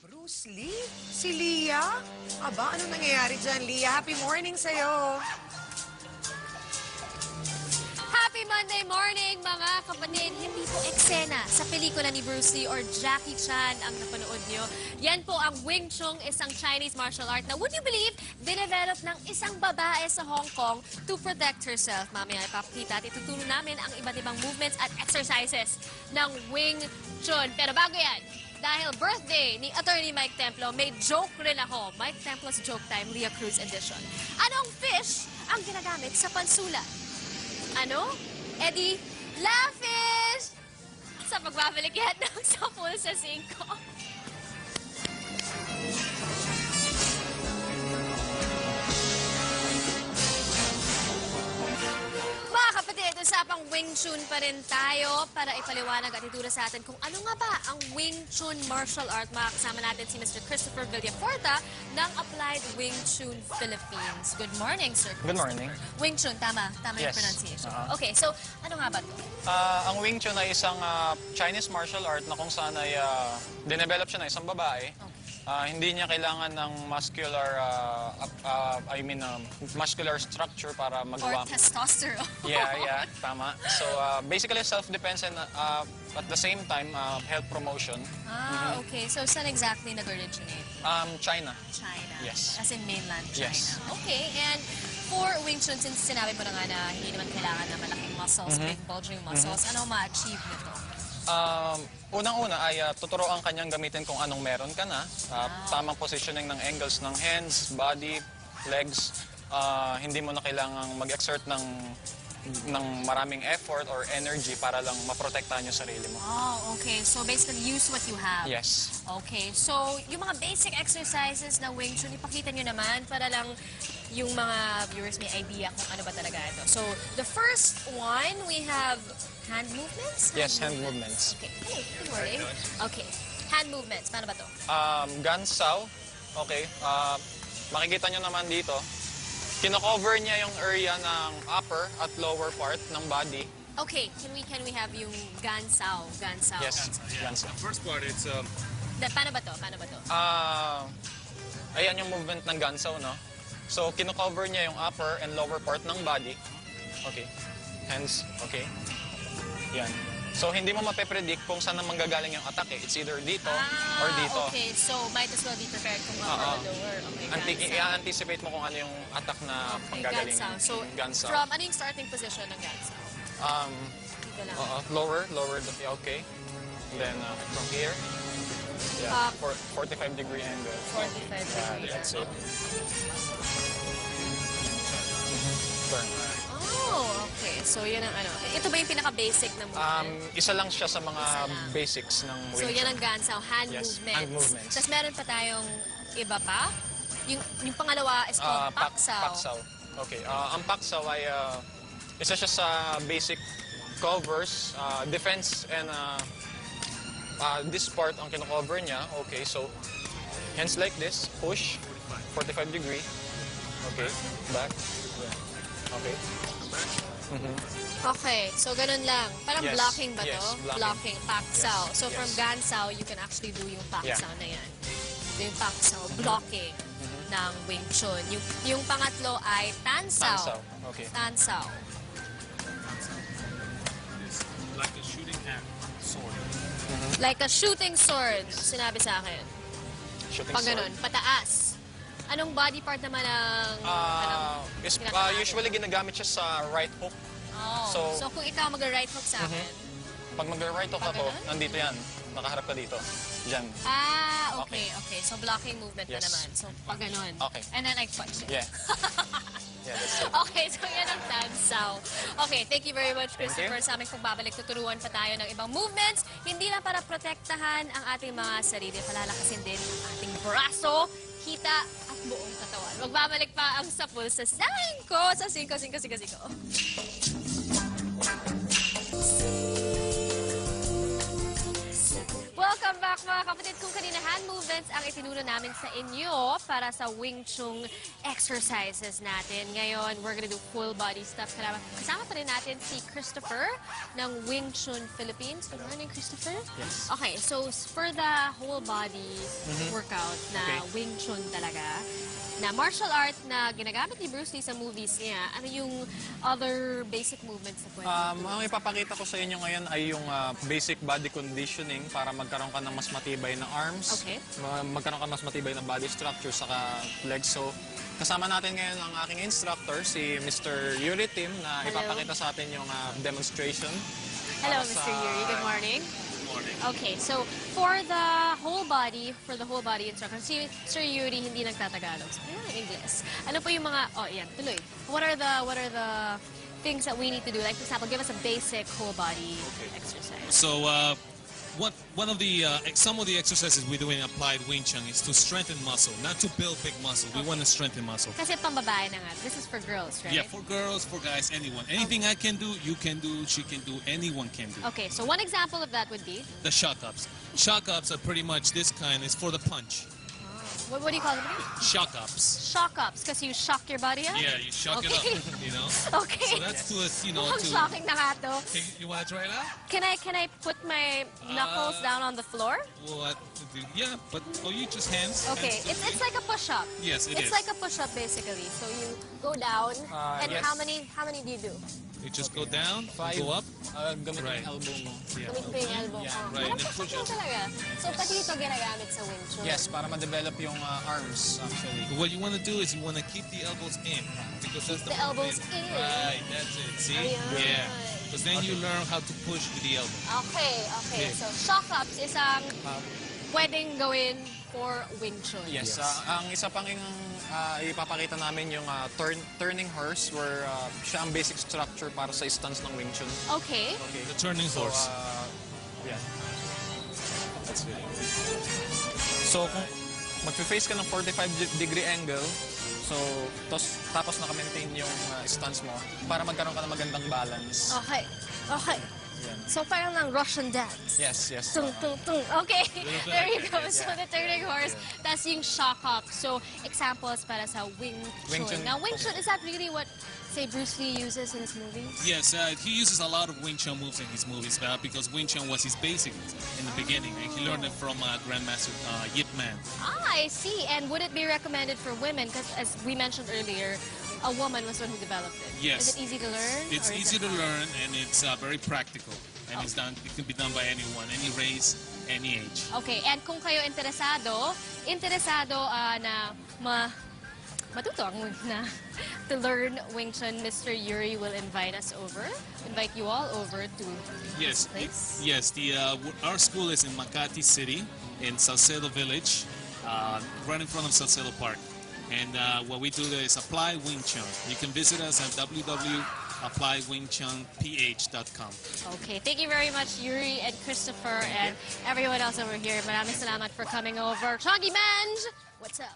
Bruce Lee? Si Lia? Aba, ano nangyayari dyan, Lia? Happy morning sa'yo. Happy Monday morning, mga kapatid. Hindi po eksena sa pelikula ni Bruce Lee or Jackie Chan ang napanood nyo. Yan po ang Wing Chun, isang Chinese martial art na, would you believe, dinevelop ng isang babae sa Hong Kong to protect herself. Mamaya ipapakita at ituturo namin ang iba't ibang movements at exercises ng Wing Chun. Pero bago yan, dahil birthday ni Attorney Mike Templo, may joke rin ako. Mike Templo's Joke Time, Leah Cruz edition. Anong fish ang ginagamit sa pansulat? Ano? Eddie, Lafish! Sa pagbabalik yan ng 10 sa 5. Mga kapatid, usapang Wing Chun pa rin tayo para ipaliwanag at ituro sa atin kung ano nga ba ang Wing Chun martial art. Makakasama natin si Mr. Christopher Villaforta ng Applied Wing Chun Philippines. Good morning, Sir Christopher. Good morning. Wing Chun, tama yung Yes. pronunciation. Okay, so ano nga ba ito? Ang Wing Chun ay isang Chinese martial art na kung saan ay dinevelop siya ng isang babae. Hindi niya kailangan ng muscular, muscular structure para Or magawa. testosterone. Yeah, tama. So basically self-defense and at the same time health promotion. Okay. So saan exactly nag-originate? China. China. Yes. As in mainland China. Yes. Okay, and for Wing Chun, since sinabi mo na nga na hindi naman kailangan na malaking muscles, big bulging muscles, ano ma-achieve nito? Unang-una ay tuturuan kanyang gamitin kung anong meron ka na. Tamang positioning ng angles ng hands, body, legs. Hindi mo na kailangang mag-exert ng maraming effort or energy para lang maprotektahan yung sarili mo. Oh, okay. So basically, use what you have. Yes. Okay. So, yung mga basic exercises ng Wing Chun, ipakita nyo naman para lang yung mga viewers may idea kung ano ba talaga ito. So, the first one, we have hand movements? Yes, hand movements. Okay. Hey, good morning. Okay. Hand movements. Paano ba to? Gansao. Okay. Makikita nyo naman dito. Kino-cover niya yung area ng upper at lower part ng body. Okay. Can we have yung gansao? Gansao. Yes, gansao. First part, it's Paano ba to? Paano ba to? Ayan yung movement ng gansao, no? So, kino-cover niya yung upper and lower part ng body. Okay. Hands, okay. Yan. So, hindi mo mape-predict kung saan na manggagaling yung atake. It's either dito or dito. Okay. So, might as well be prepared kung upper or lower. Okay, gansao. I-anticipate mo kung ano yung attack na Okay, panggagaling. gansao. So, gansao. from ano yung starting position ng gansao? Dito lang. Lower, okay. Then, from here. Yeah, 45-degree angle. 45 degrees. That's it. Turn. Oh, okay. So, yan ang ano. Ito ba yung pinaka-basic na movement? Isa lang siya sa mga Isa lang. basics ng Wing So, yan Chun. ang gansao. Hand Yes, movements. hand movements. Tapos meron pa tayong iba pa. Yung pangalawa is called paksao. Paksao. Okay. Ang paksao ay isa siya sa basic covers, defense and this part ang kino-cover niya. Okay, so hands like this, push, 45 degree. Okay, back. Okay. Okay, so ganun lang. Parang Yes, blocking ba to? yes, blocking. Blocking, paksao. Yes, So from yes. gansao, you can actually do yung paksao Yeah. na yan. Ito yung paksao, blocking ng Wing Chun. Yung pangatlo ay tansao. Tansao. Okay. Tansao. it's like a shooting hand sword. Like a shooting sword, sinabi sa akin. Shooting Pag sword. ganun, pataas. Anong body part naman ang... Usually ginagamit siya sa right hook. so so- kung ikaw mag-right hook sa akin, Pag mag-right hook Pag ako, ganun? nandito yan. Nakaharap ka dito. Diyan. okay. So blocking movement Yes. na naman. So pag ganun. Okay. And then I punch it. Yeah. Yeah, that's it. Okay, so yan ang tansao. Okay, thank you very much, Christopher. you. Sa aming pagbabalik, tuturuan pa tayo ng ibang movements. Hindi lang para protektahan ang ating mga sarili, palalakasin din ang ating braso, kita, at buong katawan. Magbabalik pa ang sapul sa 5. Sa 5. Welcome Welcome back mga kapatid. Kung kanina hand movements ang itinuro namin sa inyo para sa Wing Chun exercises natin. Ngayon, we're gonna do full body stuff. Kasama pa rin natin si Christopher ng Wing Chun Philippines. Good morning, Christopher. Yes. Okay, so for the whole body workout na Okay. Wing Chun talaga, na martial art na ginagamit ni Bruce Lee sa movies niya, ano yung other basic movements na pwede? Ang ipapakita ko sa inyo ngayon ay yung basic body conditioning para magkaroon ka ng mas matibay na arms, Okay. magkaroon ka ng mas matibay na body structure saka legs. So, kasama natin ngayon ang aking instructor, si Mr. Yuri Tim, na Hello. ipapakita sa atin yung demonstration. Hello, para Mr. sa- Yuri. Good morning. Morning. Okay, so for the whole body instruction, si Sir Yuri hindi nagtatagalog. So, kaya ng English. Ano po yung mga, yan, tuloy. What are the things that we need to do? Like, for example, give us a basic whole body exercise. So, one of the some of the exercises we do in applied Wing Chun is to strengthen muscle, not to build big muscle. We want to strengthen muscle. Kasi pambabae na nga. This is for girls, right? Yeah, for girls, for guys, anyone. Anything I can do, you can do, she can do, anyone can do. Okay, so one example of that would be, The shock ups. Shock ups are pretty much this kind. It's for the punch. what do you call them again? Shock ups. Shock ups, because you shock your body up? Yeah, you shock Okay. it up. You know. Okay. So that's to Mukhang shocking na nga to. Hey, you want to try it out? Can I put my knuckles down on the floor? What? Yeah, but you just hands. Okay, hands it's like a push-up. Yes, it It's is. like a push-up basically. So you go down, and yes. how many do you do? You just go down, Five. go up. Gamit Right. yung elbow mo. Yeah. Gumit ko yung elbow ko. right, Parang and push-up push lang up. talaga. So pati ito ginagamit sa Wing Chun. Yes, para ma-develop yung arms, actually. What you want to do is you want to keep the elbows in because that's the elbows movement. in. Right, that's it. See? Ayan. Yeah. Because then you learn how to push with the elbow. Okay. Okay. So shock ups is ang pwedeng gawin for Wing Chun. Yes, ang isa pang ipapakita namin yung turning horse where siya ang basic structure para sa stance ng Wing Chun. Okay. Okay. The turning So, horse. yeah. That's good. So, kung mag-face ka ng 45-degree angle, so, tapos naka-maintain yung stance mo para magkaroon ka ng magandang balance. Okay. Yan. So parang ng Russian dance. Yes. Tung, tung, tung. Okay, there you go. Yes, So yeah. the turning horse, tas yung shock up. So examples para sa Wing Wing Chun. Chun. Now Wing Chun, is that really what, say, Bruce Lee uses in his movies? Yes, he uses a lot of Wing Chun moves in his movies because Wing Chun was his basic in the beginning. And he learned it from Grandmaster Yip Man. I see. And would it be recommended for women? Because as we mentioned earlier, a woman was the one who developed it. Yes. Is it easy to learn? It's or is easy it to hard? learn and it's very practical. And it's done. It can be done by anyone, any race, any age. Okay, and kung kayo interesado na matuto na to learn Wing Chun, Mr. Yuri will invite you all over to Yes, this place. yes. Our school is in Makati City, in Salcedo Village, right in front of Salcedo Park. And what we do there is apply Wing Chun. You can visit us at www.applywingchunph.com. Okay, thank you very much, Yuri and Christopher and everyone else over here. Maraming salamat for coming over. Chongi Manj, what's up?